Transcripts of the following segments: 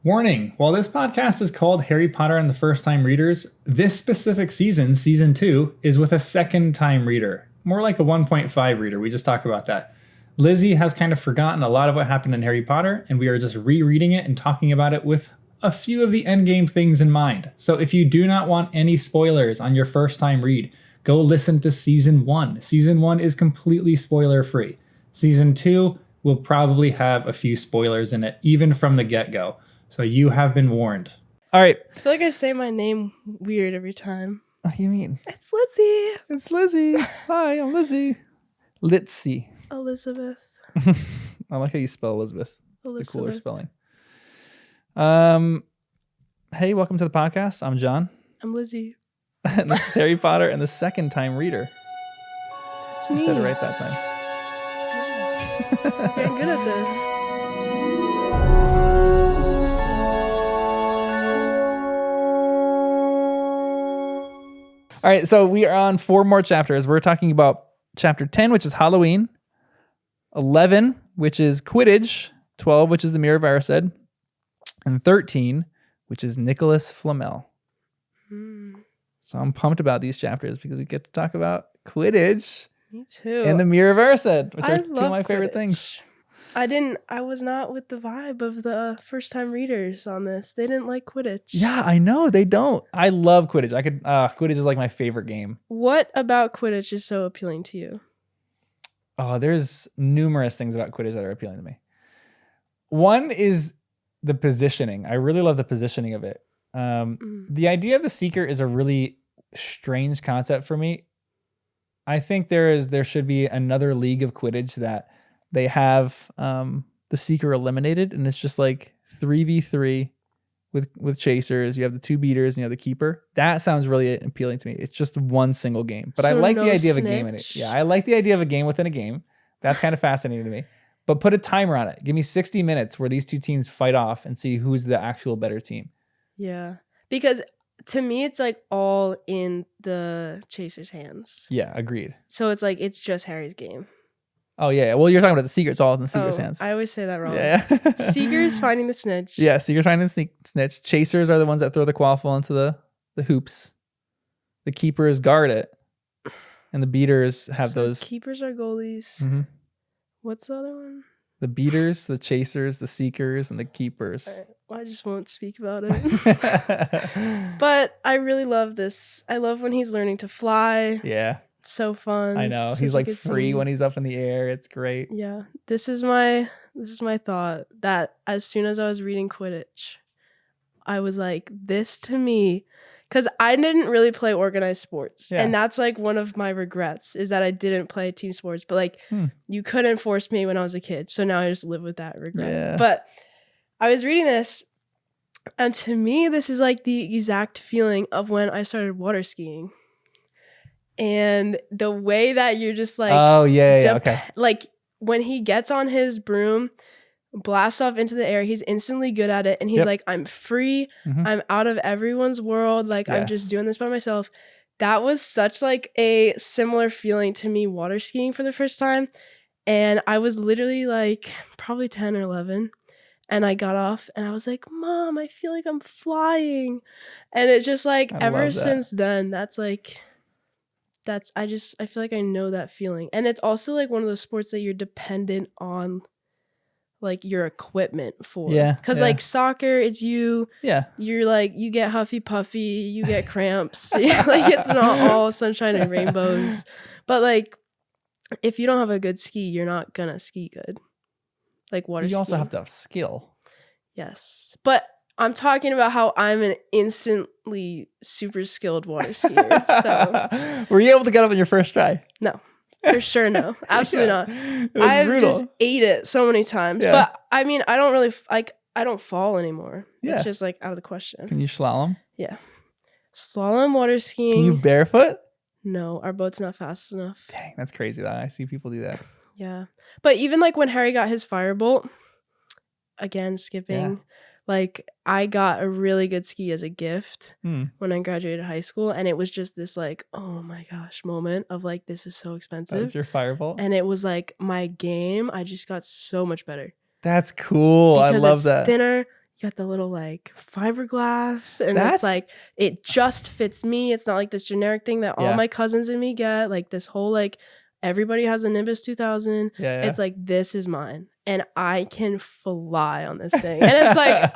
Warning, while this podcast is called Harry Potter and the First Time Readers, this specific season, season 2, is with a second time reader. More like a 1.5 reader, we just talked about that. Lizzy has kind of forgotten a lot of what happened in Harry Potter, and we are just rereading it and talking about it with a few of the endgame things in mind. So if you do not want any spoilers on your first time read, go listen to season 1. Season 1 is completely spoiler free. Season 2 will probably have a few spoilers in it, even from the get-go. So you have been warned. All right. I feel like I say my name weird every time. What do you mean? It's Lizzy. It's Lizzy. Hi, I'm Lizzy. Litzy. Elizabeth. I like how you spell Elizabeth. It's the cooler spelling. Hey, welcome to the podcast. I'm John. I'm Lizzy. And this is Harry Potter and the Second Time Reader. It's me. I said it right that time. I'm getting good at this. All right, so we are on 4 more chapters. We're talking about chapter 10, which is Halloween, 11, which is Quidditch, 12, which is the Mirror of Erised, and 13, which is Nicholas Flamel. So I'm pumped about these chapters because we get to talk about Quidditch. Me too. And the Mirror of Erised, which are two of my Quidditch. favorite things. I was not with the vibe of the first time readers on this. They didn't like Quidditch. Yeah, I know. They don't. I love Quidditch. Quidditch is like my favorite game. What about Quidditch is so appealing to you? Oh, there's numerous things about Quidditch that are appealing to me. One is the positioning. I really love the positioning of it. The idea of the Seeker is a really strange concept for me. I think there should be another league of Quidditch that they have the Seeker eliminated, and it's just like 3v3 with chasers. You have the 2 beaters and you have the keeper. That sounds really appealing to me. It's just one single game, but I like the idea of a game in it. Yeah, I like the idea of a game within a game. That's kind of fascinating to me. But put a timer on it. Give me 60 minutes where these two teams fight off and see who's the actual better team. Yeah, because to me, it's like all in the chaser's hands. Yeah, agreed. So it's like it's just Harry's game. Oh, yeah. Well, you're talking about the Seeker. It's all in the Seeker's hands. I always say that wrong. Yeah. Seeker's finding the snitch. Yeah, Seeker's finding the snitch. Chasers are the ones that throw the quaffle into the hoops. The keepers guard it. And the beaters have those. Keepers are goalies. Mm-hmm. What's the other one? The beaters, the chasers, the seekers, and the keepers. Right. Well, I just won't speak about it. But I really love this. I love when he's learning to fly. Yeah. It's so fun. I know. Such He's a like good free scene. when he's up in the air. It's great. Yeah. This is my thought that as soon as I was reading Quidditch, I was like, this to me, because I didn't really play organized sports. Yeah. And that's like one of my regrets is that I didn't play team sports. But like you couldn't force me when I was a kid. So now I just live with that regret. Yeah. But I was reading this, and to me, this is like the exact feeling of when I started water skiing. And the way that you're just like, oh, yeah, okay. Like when he gets on his broom, blasts off into the air, he's instantly good at it. And he's like, I'm free. Mm-hmm. I'm out of everyone's world. Like, I'm just doing this by myself. That was such like a similar feeling to me water skiing for the first time. And I was literally like probably 10 or 11. And I got off and I was like, Mom, I feel like I'm flying. And it just like ever since then, I feel like I know that feeling. And it's also like one of those sports that you're dependent on like your equipment for. Yeah. Because like soccer, it's you. Yeah. You're like, you get huffy puffy, you get cramps. Like it's not all sunshine and rainbows. But like if you don't have a good ski, you're not gonna ski good. Like water skiing. You also have to have skill. Yes. But I'm talking about how I'm an instantly super skilled water skier. So were you able to get up on your first try? No, for sure. No, absolutely not. I've brutal. Just ate it so many times, but I mean, I don't really I don't fall anymore. Yeah. It's just like out of the question. Can you slalom? Yeah. Slalom water skiing. Can you barefoot? No, our boat's not fast enough. Dang, that's crazy though. I see people do that. Yeah. But even like when Harry got his firebolt, again, skipping, like I got a really good ski as a gift when I graduated high school. And it was just this like, oh my gosh moment of like, this is so expensive. That's your firebolt? And it was like my game. I just got so much better. That's cool. Because I love it's that. Thinner. You got the little like fiberglass, and it's like it just fits me. It's not like this generic thing that all my cousins and me get. Like this whole like everybody has a Nimbus 2000. It's like this is mine, and I can fly on this thing. And it's like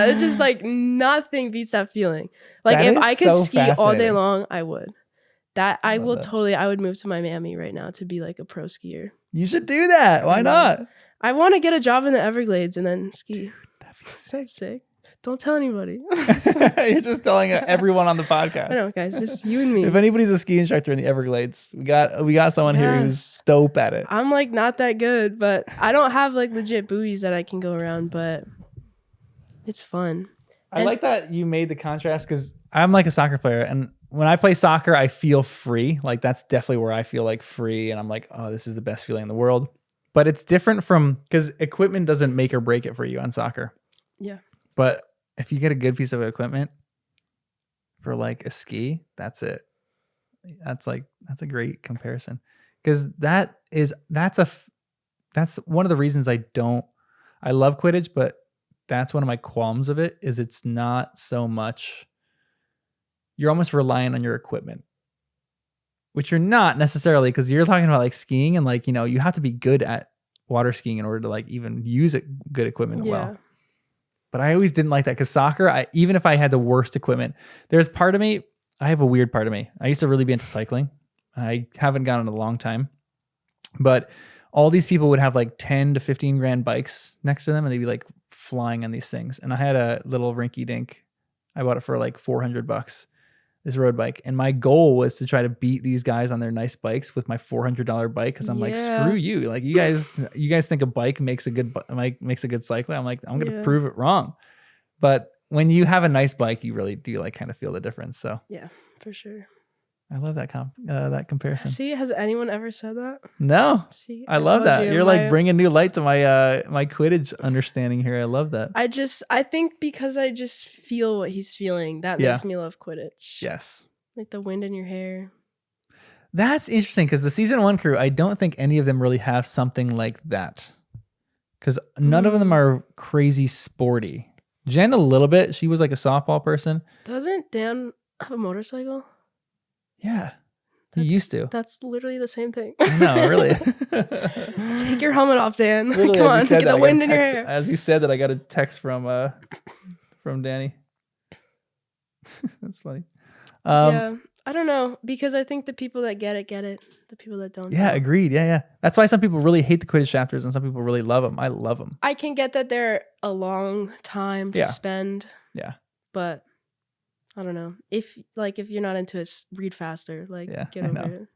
it's just like nothing beats that feeling. Like if I could ski all day long, I would. That I will totally. I would move to Miami right now to be like a pro skier. You should do that. Why not? I want to get a job in the Everglades and then ski. That'd be sick. Don't tell anybody. You're just telling everyone on the podcast. I know, guys. Just you and me. If anybody's a ski instructor in the Everglades, we got someone here who's dope at it. I'm like not that good, but I don't have like legit buoys that I can go around, but it's fun. I like that you made the contrast because I'm like a soccer player, and when I play soccer, I feel free. Like that's definitely where I feel like free, and I'm like, oh, this is the best feeling in the world. But it's different from because equipment doesn't make or break it for you on soccer. Yeah. But if you get a good piece of equipment for like a ski, that's it. That's a great comparison because that's one of the reasons I love Quidditch, but that's one of my qualms of it is it's not so much. You're almost relying on your equipment, which you're not necessarily because you're talking about like skiing and like, you have to be good at water skiing in order to like even use good equipment well. But I always didn't like that because soccer, even if I had the worst equipment, there's part of me, I have a weird part of me. I used to really be into cycling. I haven't gone in a long time, but all these people would have like 10 to 15 grand bikes next to them and they'd be like flying on these things. And I had a little rinky dink. I bought it for like $400, this road bike. And my goal was to try to beat these guys on their nice bikes with my $400 bike. Cause I'm like, screw you. Like you guys think a bike makes a good cycler. I'm like, I'm going to prove it wrong. But when you have a nice bike, you really do like kind of feel the difference. So yeah, for sure. I love that that comparison. See, has anyone ever said that? No. See, I love that. You're like bringing new light to my Quidditch understanding here. I love that. I think because I just feel what he's feeling, that makes me love Quidditch. Yes. Like the wind in your hair. That's interesting because the season 1 crew, I don't think any of them really have something like that. Because none of them are crazy sporty. Jen a little bit. She was like a softball person. Doesn't Dan have a motorcycle? Yeah, he used to. That's literally the same thing. No, really. Take your helmet off, Dan. Come on, get the wind in your hair. As you said that, I got a text from Danny. That's funny. Yeah, I don't know because I think the people that get it. The people that don't. Yeah, agreed. Yeah. That's why some people really hate the Quidditch chapters and some people really love them. I love them. I can get that they're a long time to spend. Yeah, but. I don't know. If you're not into it, read faster. Get over it.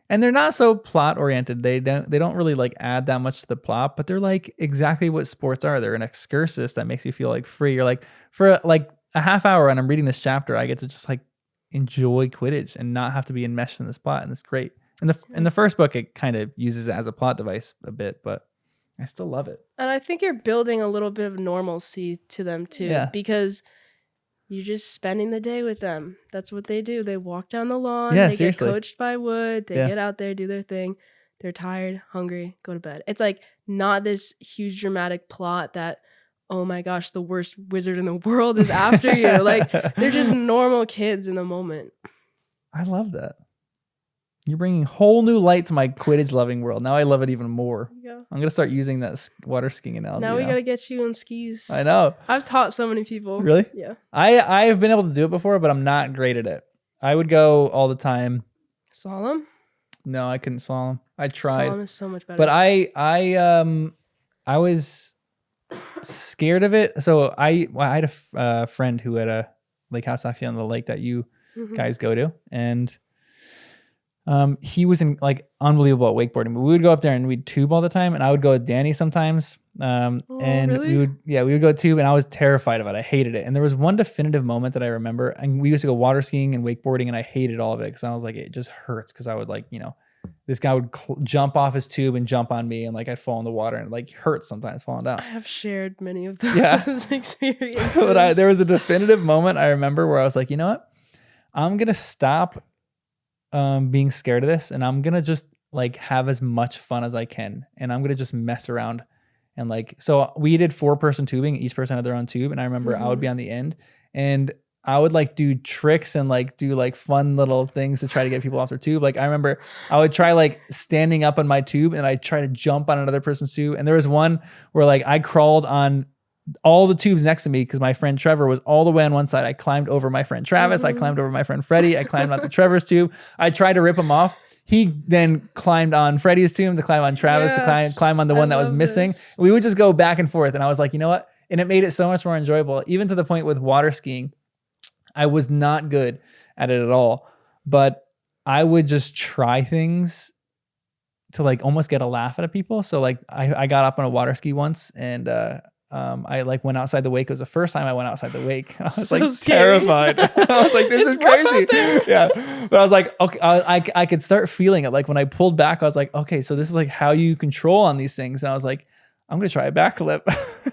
And they're not so plot oriented. They don't really like add that much to the plot, but they're like exactly what sports are. They're an excursus that makes you feel like free. You're like for like a half hour and I'm reading this chapter, I get to just like enjoy Quidditch and not have to be enmeshed in this plot. And it's great. In the first book, it kind of uses it as a plot device a bit, but I still love it. And I think you're building a little bit of normalcy to them too, because you're just spending the day with them. That's what they do. They walk down the lawn. They seriously get coached by Wood. They get out there, do their thing. They're tired, hungry, go to bed. It's like not this huge dramatic plot that, oh my gosh, the worst wizard in the world is after you. Like they're just normal kids in the moment. I love that. You're bringing whole new light to my Quidditch loving world. Now I love it even more. I'm going to start using that water skiing analogy. Now we got to get you on skis. I know. I've taught so many people. Really? Yeah. I have been able to do it before, but I'm not great at it. I would go all the time. Slalom? No, I couldn't slalom. I tried. Slalom is so much better. But I was scared of it. So I had a friend who had a lake house actually on the lake that you guys go to, and he was unbelievable at wakeboarding, but we would go up there and we'd tube all the time, and I would go with Danny sometimes. And really? we would go tube, and I was terrified of it. I hated it. And there was one definitive moment that I remember, and we used to go water skiing and wakeboarding, and I hated all of it because I was like, it just hurts because I would this guy would jump off his tube and jump on me, and I'd fall in the water, and it hurts sometimes falling down. I have shared many of those experiences. But there was a definitive moment I remember where I was like, you know what? I'm going to stop being scared of this, and I'm gonna just have as much fun as I can, and I'm gonna just mess around And like, so we did 4-person tubing. Each person had their own tube. And I remember I would be on the end and I would like do tricks and like do like fun little things to try to get people off their tube. Like I remember I would try like standing up on my tube and I'd try to jump on another person's tube. And there was one where like I crawled on all the tubes next to me because my friend Trevor was all the way on one side. I climbed over my friend Travis. I climbed over my friend Freddie. I climbed onto Trevor's tube. I tried to rip him off. He then climbed on Freddie's tube to climb on Travis, to climb on the one that was missing. We would just go back and forth. And I was like, you know what? And it made it so much more enjoyable, even to the point with water skiing. I was not good at it at all, but I would just try things to like almost get a laugh out of people. So like I got up on a water ski once and I like went outside the wake. It was the first time I went outside the wake. I was so like terrified. I was like, this is crazy. Yeah. But I was like, okay, I could start feeling it. Like when I pulled back, I was like, okay, so this is like how you control on these things. And I was like, I'm going to try a backflip.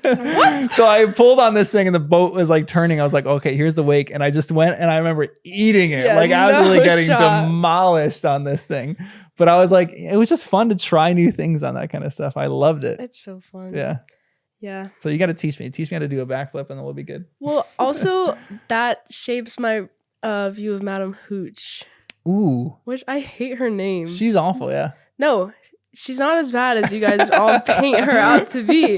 What? So I pulled on this thing and the boat was like turning. I was like, okay, here's the wake. And I just went and I remember eating it. Like I was really getting demolished on this thing. But I was like, it was just fun to try new things on that kind of stuff. I loved it. It's so fun. Yeah. Yeah. So you got to teach me how to do a backflip and then we'll be good. Well, also that shapes my view of Madam Hooch. Ooh. Which I hate her name. She's awful, yeah. No, she's not as bad as you guys all paint her out to be.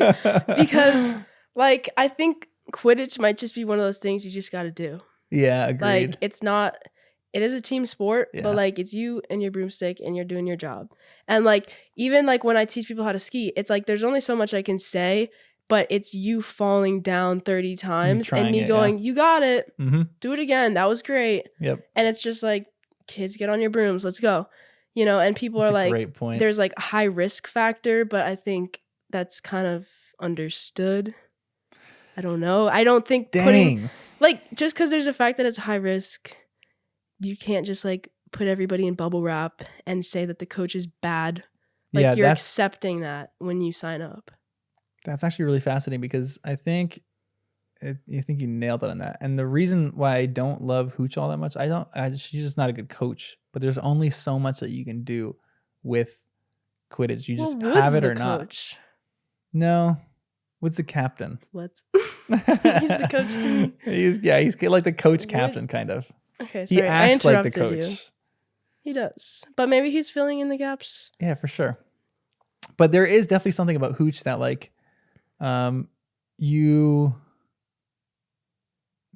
Because, like, I think Quidditch might just be one of those things you just got to do. Yeah, agreed. Like, it is a team sport, but, like, it's you and your broomstick and you're doing your job. And, like, even, like, when I teach people how to ski, it's like there's only so much I can say, but it's you falling down 30 times and me going, you got it. Mm-hmm. Do it again. That was great. Yep. And it's just like, kids, get on your brooms. Let's go. You know, and people are like, great point. There's like a high risk factor, but I think that's kind of understood. I don't know. I don't think putting, like, just because there's a fact that it's high risk, you can't just like put everybody in bubble wrap and say that the coach is bad. Like you're accepting that when you sign up. That's actually really fascinating because I think you nailed it on that. And the reason why I don't love Hooch all that much, she's just not a good coach. But there's only so much that you can do with Quidditch. You just have it or not. No. Wood's the captain. What? He's the coach to me. He's like the coach captain kind of. Okay, sorry. He acts like the coach. You. He does. But maybe he's filling in the gaps. Yeah, for sure. But there is definitely something about Hooch that like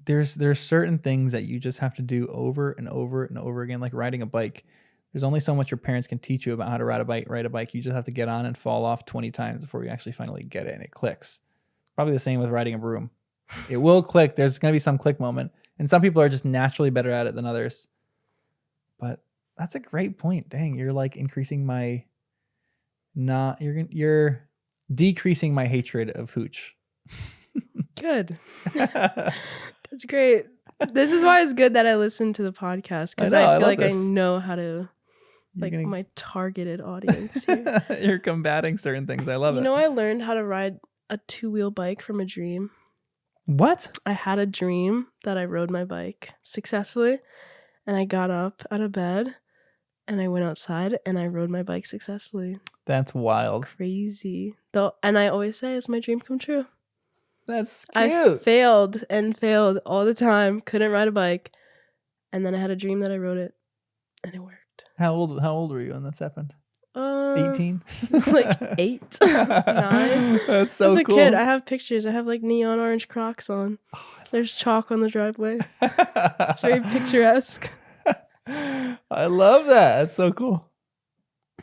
there's certain things that you just have to do over and over and over again, like riding a bike. There's only so much your parents can teach you about how to ride a bike. You just have to get on and fall off 20 times before you actually finally get it and it clicks. Probably the same with riding a broom. It will click. There's going to be some click moment. And some people are just naturally better at it than others. But that's a great point. Dang, you're like increasing my you're decreasing my hatred of Hooch. Good. That's great. This is why it's good that I listen to the podcast because I feel like I know how to my targeted audience here. You're combating certain things. I love it. You know, I learned how to ride a 2-wheel bike from a dream. What? I had a dream that I rode my bike successfully and I got up out of bed and I went outside and I rode my bike successfully. That's wild. Crazy. And I always say it's my dream come true. That's cute. I failed all the time. Couldn't ride a bike. And then I had a dream that I rode it and it worked. How old were you when this happened? 18? Like 8, 9. That's so cool. As a kid, I have pictures. I have like neon orange Crocs on. There's chalk on the driveway. It's very picturesque. I love that. That's so cool.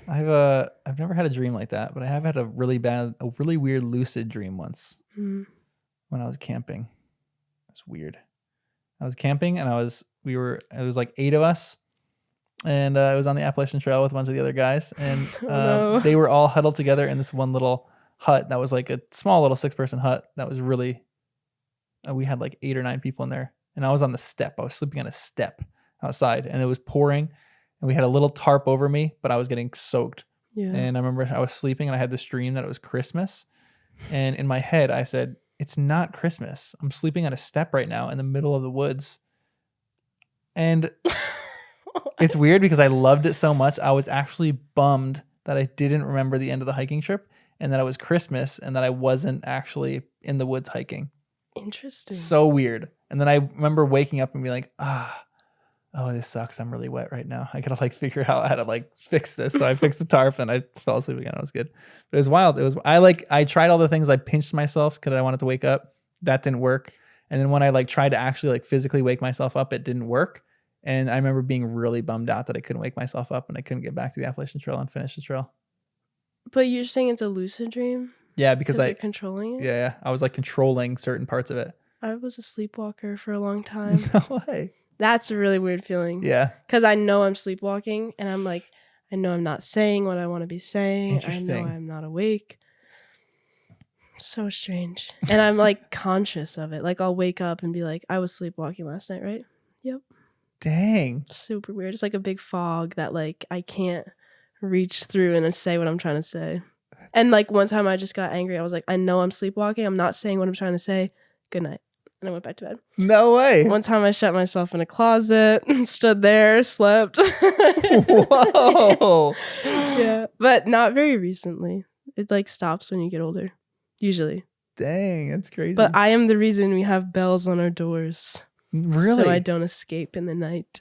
I've never had a dream like that, but I have had a really weird lucid dream once. When I was camping. It was weird. I was camping and it was like 8 of us. And it was on the Appalachian Trail with a bunch of the other guys. And they were all huddled together in this one little hut that was like a small little 6-person hut. That was really, we had like 8 or 9 people in there. And I was on the step. I was sleeping on a step outside and it was pouring. And we had a little tarp over me, but I was getting soaked. Yeah. And I remember I was sleeping and I had this dream that it was Christmas. And in my head, I said, it's not Christmas. I'm sleeping on a step right now in the middle of the woods. And it's weird because I loved it so much. I was actually bummed that I didn't remember the end of the hiking trip. and that it was Christmas and that I wasn't actually in the woods hiking. Interesting. So weird. And then I remember waking up and being like, oh, this sucks. I'm really wet right now. I gotta like figure out how to like fix this. So I fixed the tarp and I fell asleep again. It was good. But it was wild. I tried all the things. I pinched myself because I wanted to wake up. That didn't work. And then when I like tried to actually like physically wake myself up, it didn't work. And I remember being really bummed out that I couldn't wake myself up and I couldn't get back to the Appalachian Trail and finish the trail. But you're saying it's a lucid dream? Yeah, because you're controlling it? Yeah. I was like controlling certain parts of it. I was a sleepwalker for a long time. No way. That's a really weird feeling. Yeah. Because I know I'm sleepwalking and I'm like, I know I'm not saying what I want to be saying. I know I'm not awake. So strange. And I'm like conscious of it. Like I'll wake up and be like, I was sleepwalking last night, right? Yep. Dang. Super weird. It's like a big fog that like I can't reach through and say what I'm trying to say. And like one time I just got angry. I was like, I know I'm sleepwalking. I'm not saying what I'm trying to say. Good night. And I went back to bed. No way. One time I shut myself in a closet, stood there, slept. Whoa. Yeah. But not very recently. It like stops when you get older. Usually. Dang, that's crazy. But I am the reason we have bells on our doors. Really? So I don't escape in the night.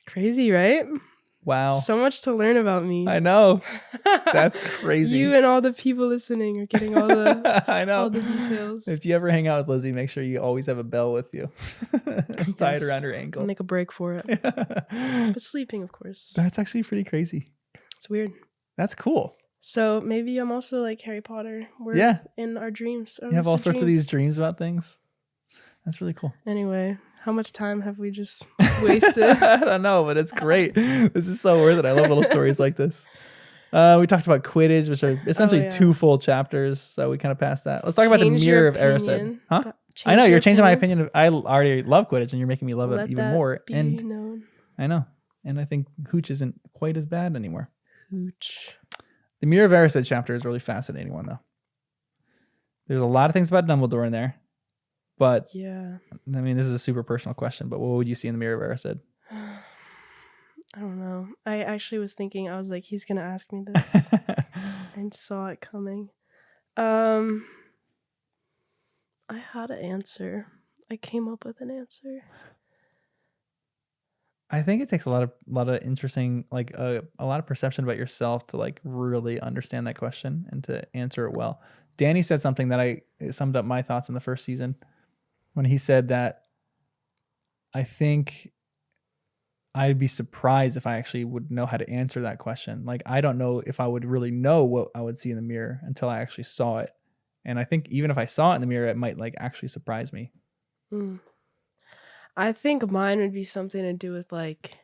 Crazy, right? Wow. So much to learn about me. I know. That's crazy. You and all the people listening are getting all the I know. all the details. If you ever hang out with Lizzy, make sure you always have a bell with you. Tie it around her ankle. I'll make a break for it. But sleeping, of course. That's actually pretty crazy. It's weird. That's cool. So maybe I'm also like Harry Potter. We're in our dreams. You have all sorts of these dreams about things. That's really cool. Anyway, how much time have we just wasted? I don't know, but it's great. This is so worth it. I love little stories like this. We talked about Quidditch, which are essentially 2 full chapters. So we kind of passed that. Let's talk about the Mirror of Erised. Huh? I know you're changing my opinion. I already love Quidditch, and you're making me love it even more. And known. I know, and I think Hooch isn't quite as bad anymore. Hooch. The Mirror of Erised chapter is really fascinating one, though. There's a lot of things about Dumbledore in there, but yeah, I mean, this is a super personal question. But what would you see in the Mirror of Erised? I don't know. I actually was thinking, I was like, he's gonna ask me this. I saw it coming. I had an answer. I came up with an answer. I think it takes a lot of interesting, like a lot of perception about yourself to like really understand that question and to answer it well. Danny said something that it summed up my thoughts in the first season when he said that I think I'd be surprised if I actually would know how to answer that question. Like, I don't know if I would really know what I would see in the mirror until I actually saw it. And I think even if I saw it in the mirror, it might like actually surprise me. I think mine would be something to do with like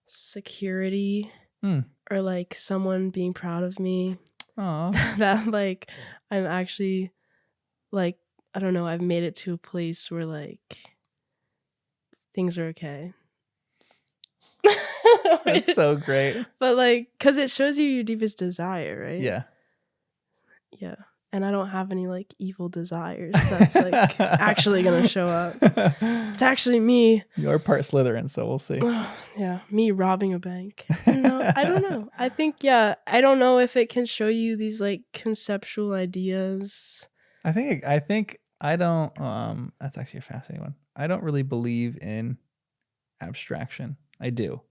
security or like someone being proud of me. That like I'm actually like, I don't know, I've made it to a place where like things are okay. That's so great. But like, because it shows you your deepest desire, right? Yeah. Yeah. And I don't have any like evil desires that's like actually gonna show up. It's actually me. You're part Slytherin, so we'll see. Yeah, me robbing a bank. No, I don't know. I think I don't know if it can show you these like conceptual ideas. I think I don't. That's actually a fascinating one. I don't really believe in abstraction. I do.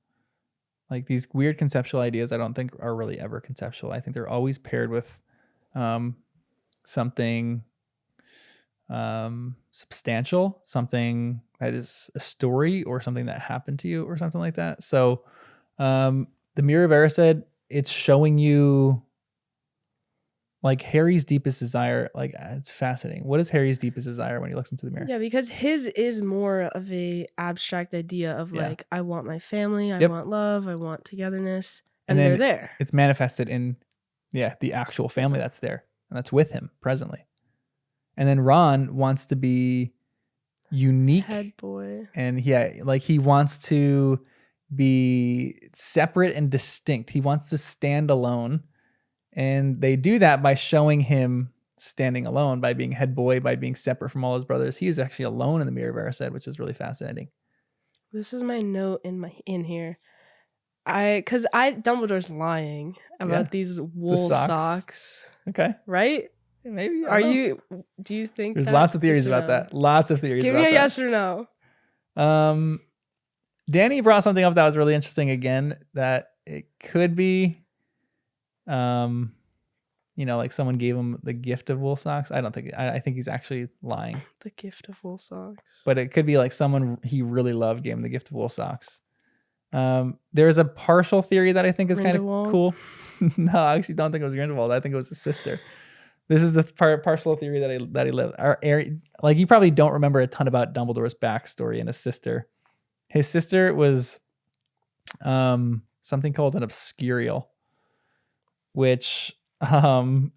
Like these weird conceptual ideas, I don't think are really ever conceptual. I think they're always paired with something substantial, something that is a story or something that happened to you or something like that. So the Mirror of Erised, it's showing you like Harry's deepest desire. Like it's fascinating. What is Harry's deepest desire when he looks into the mirror? Yeah, because his is more of a abstract idea of like, I want my family, I want love, I want togetherness, and they're there. It's manifested in the actual family that's there. And that's with him presently. And then Ron wants to be unique. Head boy. And like he wants to be separate and distinct. He wants to stand alone. And they do that by showing him standing alone, by being head boy, by being separate from all his brothers. He is actually alone in the Mirror of Erised, which is really fascinating. This is my note in here. Dumbledore's lying about these wool socks. Okay. Right? Maybe. Do you think there's lots of theories about that? Lots of theories. Give me a yes or no. Danny brought something up that was really interesting again, that it could be, like someone gave him the gift of wool socks. I don't think, I think he's actually lying. The gift of wool socks. But it could be like someone he really loved gave him the gift of wool socks. There's a partial theory that I think is kind of cool. No, I actually don't think it was Grindelwald. I think it was his sister. This is the partial theory that he lived. Like, you probably don't remember a ton about Dumbledore's backstory and his sister. His sister was something called an obscurial, which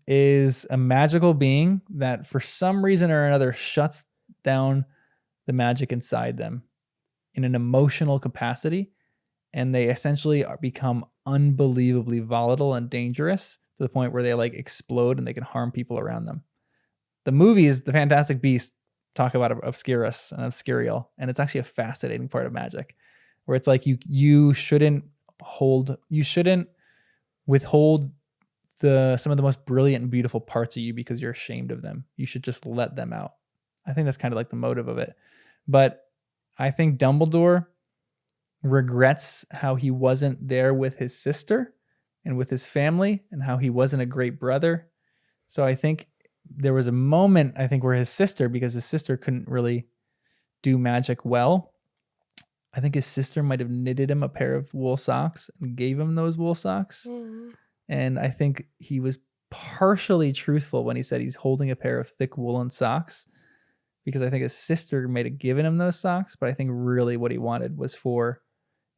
is a magical being that for some reason or another shuts down the magic inside them in an emotional capacity, and they essentially become unbelievably volatile and dangerous to the point where they like explode and they can harm people around them. The movies, The Fantastic Beasts, talk about Obscurus and Obscurial, and it's actually a fascinating part of magic, where it's like you shouldn't withhold some of the most brilliant and beautiful parts of you because you're ashamed of them. You should just let them out. I think that's kind of like the motive of it. But I think Dumbledore regrets how he wasn't there with his sister and with his family, and how he wasn't a great brother. So I think there was a moment, where his sister, because his sister couldn't really do magic well, I think his sister might have knitted him a pair of wool socks and gave him those wool socks. Mm. And I think he was partially truthful when he said he's holding a pair of thick woolen socks, because I think his sister might have given him those socks, but I think really what he wanted was for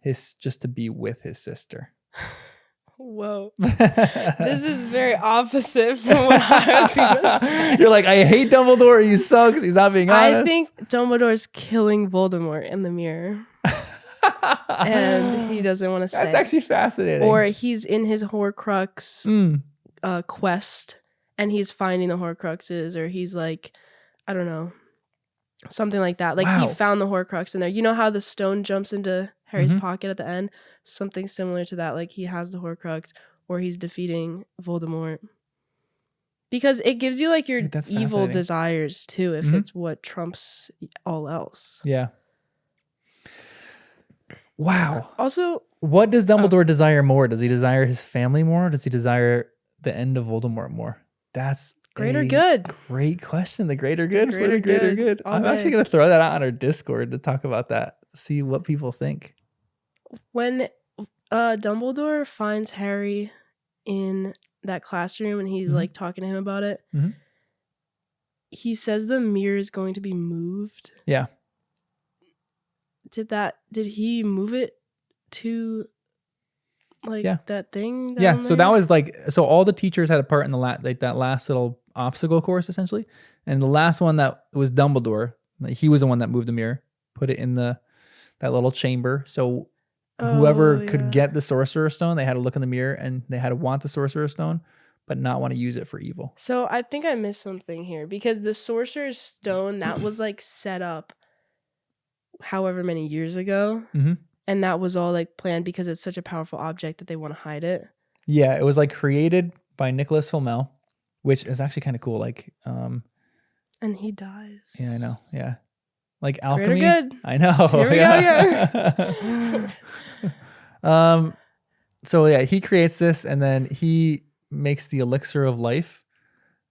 just to be with his sister. Whoa. This is very opposite from what I was going to say. You're like, I hate Dumbledore. He sucks. He's not being honest. I think Dumbledore's killing Voldemort in the mirror. And he doesn't want to say. That's actually fascinating. Or he's in his Horcrux quest, and he's finding the Horcruxes, or he's like, I don't know, something like that. Like, he found the Horcrux in there. You know how the stone jumps into Harry's pocket at the end? Something similar to that. Like, he has the Horcrux, or he's defeating Voldemort. Because it gives you like your evil desires too, if it's what trumps all else. Yeah. Wow. Also, what does Dumbledore desire more? Does he desire his family more? Or does he desire the end of Voldemort more? That's greater good. Great question. The greater good for the greater good. I'm actually going to throw that out on our Discord to talk about that. See what people think. When Dumbledore finds Harry in that classroom and he's like talking to him about it, he says the mirror is going to be moved. Yeah. Did he move it to that thing? Yeah. So that was so all the teachers had a part in that last little obstacle course essentially. And the last one that was Dumbledore, he was the one that moved the mirror, put it in that little chamber. So whoever could get the Sorcerer Stone, they had to look in the mirror and they had to want the Sorcerer Stone, but not want to use it for evil. So I think I missed something here, because the Sorcerer's Stone, that was set up however many years ago. And that was all planned because it's such a powerful object that they want to hide it. Yeah, it was created by Nicholas Flamel, which is actually kind of cool. And he dies. Yeah, I know. Yeah. Like alchemy. Good. I know. Here we go, yeah. So yeah, he creates this, and then he makes the elixir of life,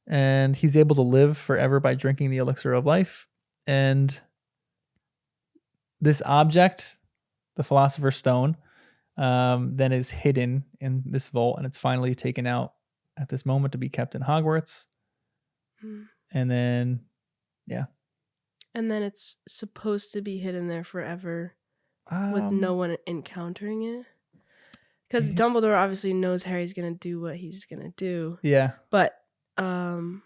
and he's able to live forever by drinking the elixir of life. And this object, the Philosopher's Stone, then is hidden in this vault, and it's finally taken out at this moment to be kept in Hogwarts. And then, yeah. And then it's supposed to be hidden there forever with no one encountering it. Because Dumbledore obviously knows Harry's going to do what he's going to do. Yeah. But Voldemort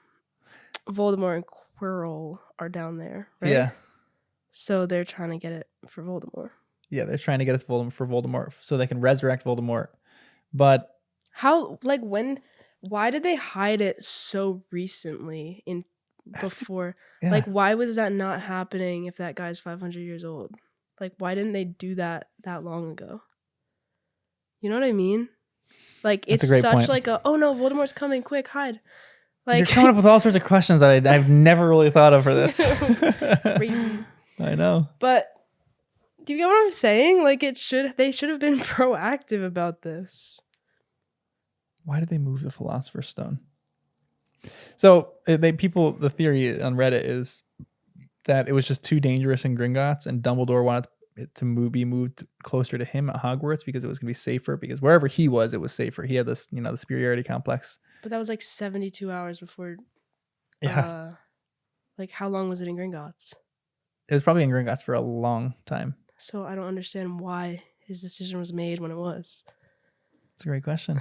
and Quirrell are down there, right? Yeah. So they're trying to get it for Voldemort. Yeah, they're trying to get it for Voldemort so they can resurrect Voldemort. But how, why did they hide it so recently before? Yeah. Why was that not happening if that guy's 500 years old? Why didn't they do that long ago? You know what I mean? Like, That's it's a great such point. like oh no, Voldemort's coming, quick, hide. Like, you're coming up with all sorts of questions that I've never really thought of for this. Crazy. I know. But do you get what I'm saying? Like, they should have been proactive about this. Why did they move the Philosopher's Stone? So the theory on Reddit is that it was just too dangerous in Gringotts, and Dumbledore wanted it to be moved closer to him at Hogwarts because it was going to be safer. Because wherever he was, it was safer. He had this, the superiority complex. But that was like 72 hours before. Yeah. Like, how long was it in Gringotts? It was probably in Gringotts for a long time. So I don't understand why his decision was made when it was. It's a great question.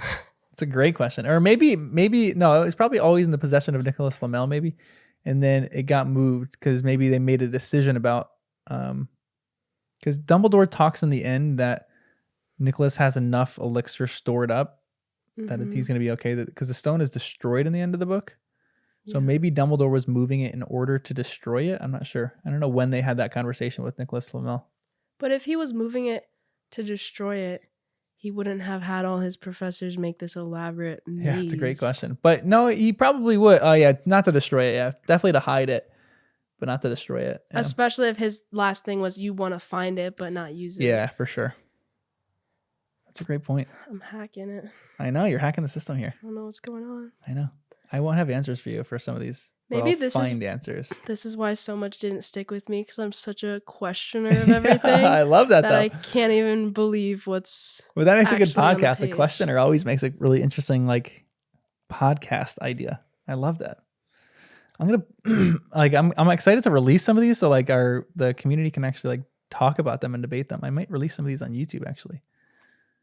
It's a great question. Or maybe no, it was probably always in the possession of Nicholas Flamel, maybe. And then it got moved because maybe they made a decision about, because Dumbledore talks in the end that Nicholas has enough elixir stored up that he's going to be okay. Because the stone is destroyed in the end of the book. So maybe Dumbledore was moving it in order to destroy it. I'm not sure. I don't know when they had that conversation with Nicholas Flamel. But if he was moving it to destroy it, he wouldn't have had all his professors make this elaborate maze. Yeah, it's a great question. But no, he probably would. Oh, yeah, not to destroy it. Yeah, definitely to hide it, but not to destroy it. Yeah. Especially if his last thing was you want to find it but not use it. Yeah, for sure. That's a great point. I'm hacking it. I know, you're hacking the system here. I don't know what's going on. I know. I won't have answers for you for some of these. Maybe answers. This is why so much didn't stick with me, because I'm such a questioner of everything. I love that though. I can't even believe what's. Well, that makes a good podcast. A questioner always makes a really interesting podcast idea. I love that. I'm gonna I'm excited to release some of these so the community can actually talk about them and debate them. I might release some of these on YouTube actually.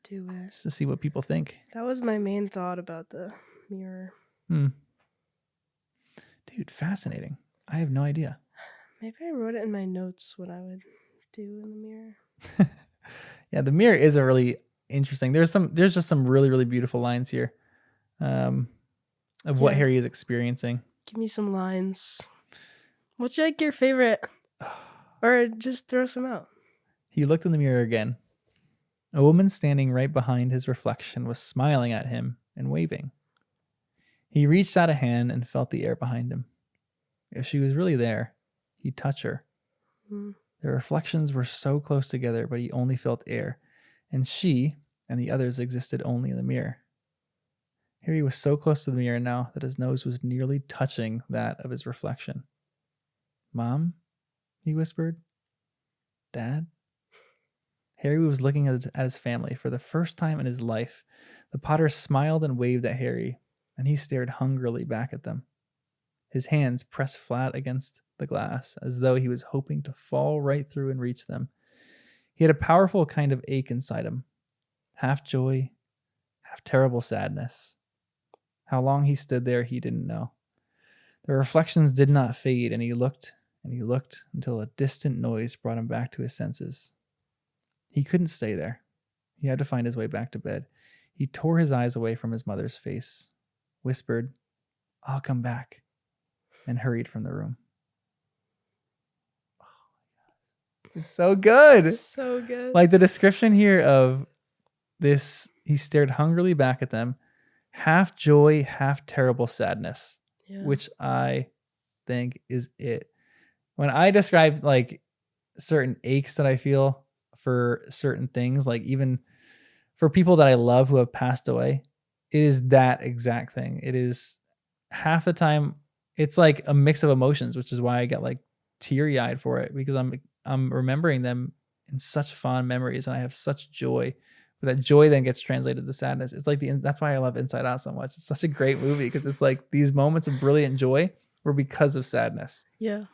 Do it. Just to see what people think. That was my main thought about the mirror. Dude, fascinating. I have no idea. Maybe I wrote it in my notes what I would do in the mirror. Yeah, the mirror is a really interesting. There's just some really, really beautiful lines here of what Harry is experiencing. Give me some lines. What's your favorite? Or just throw some out. He looked in the mirror again. A woman standing right behind his reflection was smiling at him and waving. He reached out a hand and felt the air behind him. If she was really there, he'd touch her. Their reflections were so close together, but he only felt air, and she and the others existed only in the mirror. Harry was so close to the mirror now that his nose was nearly touching that of his reflection. "Mom?" he whispered. "Dad?" Harry was looking at his family for the first time in his life. The Potters smiled and waved at Harry, and he stared hungrily back at them. His hands pressed flat against the glass, as though he was hoping to fall right through and reach them. He had a powerful kind of ache inside him, half joy, half terrible sadness. How long he stood there, he didn't know. The reflections did not fade, and he looked until a distant noise brought him back to his senses. He couldn't stay there. He had to find his way back to bed. He tore his eyes away from his mother's face, whispered, "I'll come back," and hurried from the room. Oh my God. It's so good. So good. The description here of this, he stared hungrily back at them, half joy, half terrible sadness, which I think is it. When I describe certain aches that I feel for certain things, even for people that I love who have passed away, it is that exact thing. It is half the time it's a mix of emotions, which is why I get teary-eyed for it, because I'm remembering them in such fond memories and I have such joy. But that joy then gets translated to sadness. It's that's why I love Inside Out so much. It's such a great movie because it's these moments of brilliant joy were because of sadness. Yeah.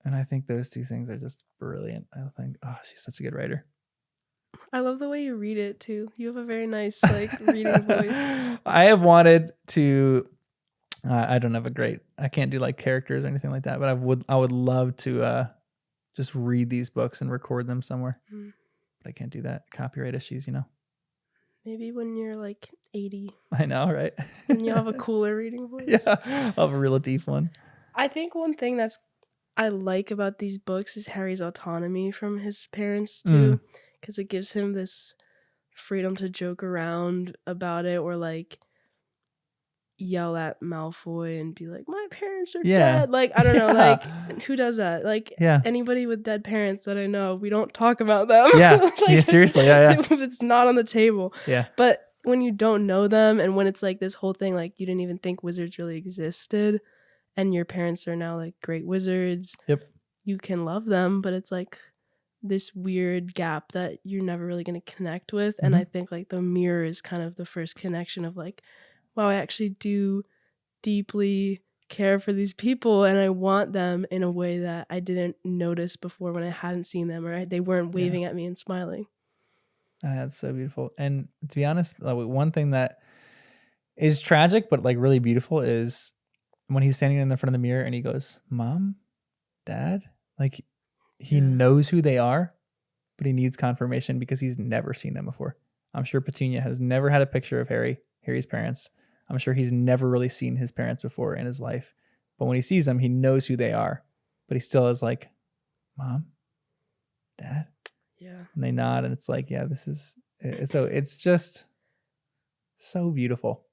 And I think those two things are just brilliant. I think, she's such a good writer. I love the way you read it too. You have a very nice reading voice. I have wanted to. I don't have I can't do characters or anything like that. But I would love to just read these books and record them somewhere. But I can't do that. Copyright issues, Maybe when you're 80. I know, right? And you'll have a cooler reading voice. Yeah, I'll have a real deep one. I think one thing I like about these books is Harry's autonomy from his parents too, because it gives him this freedom to joke around about it or like yell at Malfoy and be like, my parents are dead. Like, I don't know, like who does that? Like anybody with dead parents that I know, we don't talk about them. Like, seriously. If it's not on the table. Yeah. But when you don't know them and when it's like this whole thing, like you didn't even think wizards really existed and your parents are now like great wizards. Yep. You can love them, but it's like this weird gap that you're never really going to connect with. And I think like the mirror is kind of the first connection of like, wow, I actually do deeply care for these people and I want them in a way that I didn't notice before when I hadn't seen them or they weren't waving at me and smiling. That's so beautiful. And to be honest, one thing that is tragic but like really beautiful is when he's standing in the front of the mirror and he goes, Mom, Dad, like he knows who they are, but he needs confirmation because he's never seen them before. I'm sure Petunia has never had a picture of Harry's parents. I'm sure he's never really seen his parents before in his life. But when he sees them, he knows who they are. But he still is like, Mom, Dad. Yeah. And they nod and it's like, yeah, this is... So it's just so beautiful.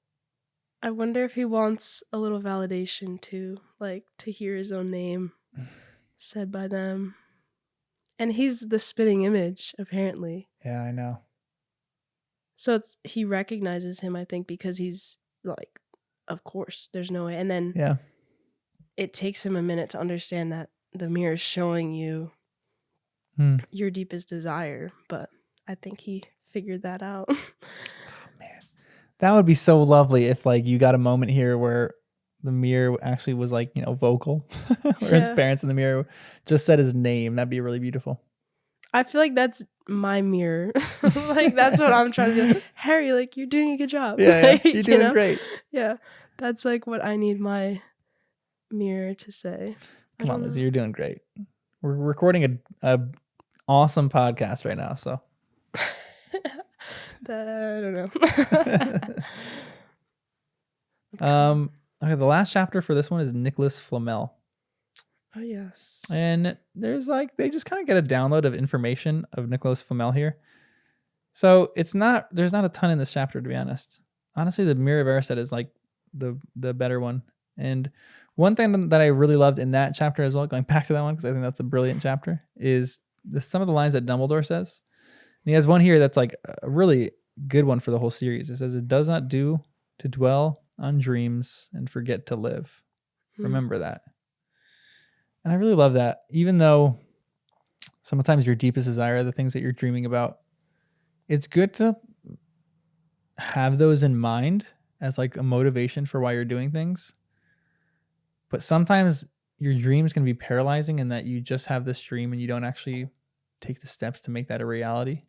I wonder if he wants a little validation too, like to hear his own name said by them. And he's the spitting image, apparently. Yeah, I know. So he recognizes him, I think, because he's like, of course, there's no way. And then it takes him a minute to understand that the mirror is showing you your deepest desire. But I think he figured that out. Oh, man. That would be so lovely if like you got a moment here where the mirror actually was like, you know, vocal. Where his parents in the mirror just said his name. That'd be really beautiful. I feel like that's my mirror. Like that's what I'm trying to do. Like, Harry, like you're doing a good job. Yeah, like, you're doing great. Yeah. That's like what I need my mirror to say. Come on, Lizzy, you're doing great. We're recording a awesome podcast right now, so I don't know. Okay, the last chapter for this one is Nicholas Flamel. Oh yes. And there's like they just kind of get a download of information of Nicholas Flamel here. So there's not a ton in this chapter, to be honest. Honestly, the Mirror of Erised is like the better one. And one thing that I really loved in that chapter as well, going back to that one because I think that's a brilliant chapter, is some of the lines that Dumbledore says. And he has one here that's like a really good one for the whole series. It says, "It does not do to dwell on dreams and forget to live. Remember that." And I really love that. Even though sometimes your deepest desire are the things that you're dreaming about, it's good to have those in mind as like a motivation for why you're doing things. But sometimes your dreams can be paralyzing in that you just have this dream and you don't actually take the steps to make that a reality.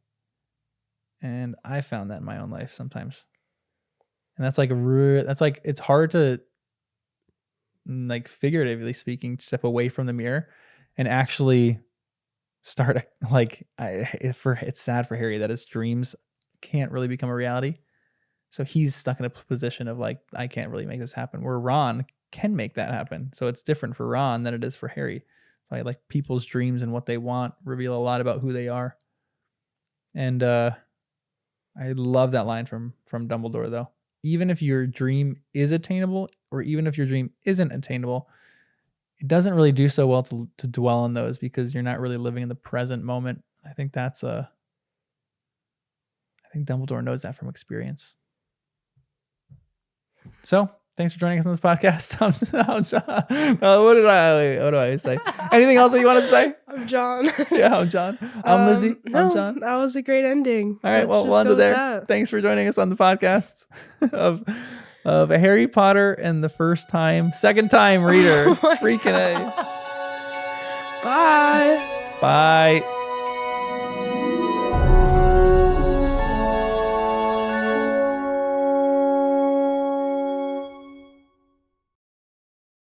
And I found that in my own life sometimes. And that's like it's hard to, like figuratively speaking, step away from the mirror and actually start it's sad for Harry that his dreams can't really become a reality. So he's stuck in a position of like, I can't really make this happen, where Ron can make that happen. So it's different for Ron than it is for Harry. Like people's dreams and what they want reveal a lot about who they are. And I love that line from Dumbledore though. Even if your dream is attainable, or even if your dream isn't attainable, it doesn't really do so well to dwell on those because you're not really living in the present moment. I think I think Dumbledore knows that from experience. So thanks for joining us on this podcast. I'm John. What do I say? Anything else that you wanted to say? I'm John. Yeah, I'm John. I'm Lizzy. I'm John. That was a great ending. All right, we'll end it there. Thanks for joining us on the podcast of Harry Potter and the second time reader. Freaking A. Bye. Bye.